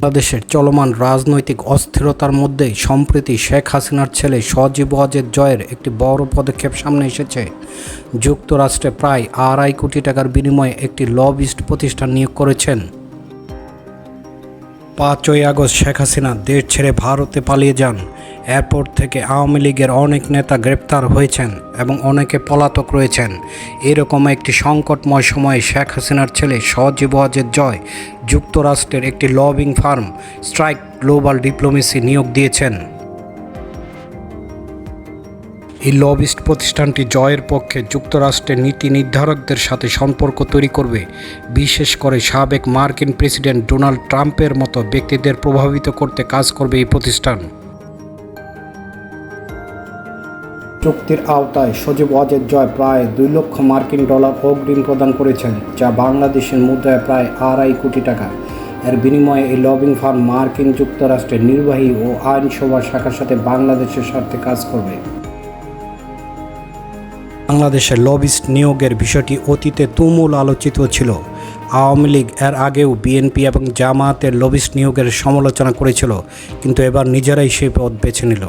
বাংলাদেশের চলমান রাজনৈতিক অস্থিরতার মধ্যেই সম্প্রতি শেখ হাসিনার ছেলে সজীব ওয়াজেদ জয়ের একটি বড় পদক্ষেপ সামনে এসেছে। যুক্তরাষ্ট্রে প্রায় 2.5 কোটি টাকার বিনিময়ে একটি লবিস্ট প্রতিষ্ঠান নিয়োগ করেছেন। 5ই আগস্ট শেখ হাসিনা দেশ ছেড়ে ভারতে পালিয়ে যান। এয়ারপোর্ট থেকে আওয়ামী লীগের অনেক নেতা গ্রেপ্তার হয়েছেন এবং অনেকে পলাতক রয়েছেন। এরকম একটি সংকটময় সময়ে শেখ হাসিনার ছেলে সজীব ওয়াজেদ জয় যুক্তরাষ্ট্রের একটি lobbying farm strike global diplomacy নিয়োগ দিয়েছেন। এই লবিস্ট প্রতিষ্ঠানটি জয়ের পক্ষে যুক্তরাষ্ট্রের নীতি নির্ধারকদের সাথে সম্পর্ক তৈরি করবে, বিশেষ করে সাবেক মার্কিন প্রেসিডেন্ট ডোনাল্ড ট্রাম্পের মতো ব্যক্তিদের প্রভাবিত করতে কাজ করবে এই প্রতিষ্ঠান। চুক্তির আওতায় সজীব ওয়াজেদ জয় প্রায় $2 লক্ষ অগ্রিম প্রদান করেছেন, যা বাংলাদেশের মুদ্রায় প্রায় 2.5 কোটি টাকা। এর বিনিময়ে এই লবিং ফার্ম মার্কিন যুক্তরাষ্ট্রের নির্বাহী ও আইনসভা শাখার সাথে বাংলাদেশের স্বার্থে কাজ করবে। বাংলাদেশের লবিস্ট নিয়োগের বিষয়টি অতীতে তুমুল আলোচিত ছিল। আওয়ামী লীগ এর আগেও বিএনপি এবং জামায়াতের লবিস্ট নিয়োগের সমালোচনা করেছিল, কিন্তু এবার নিজেরাই সেই পথ বেছে নিল।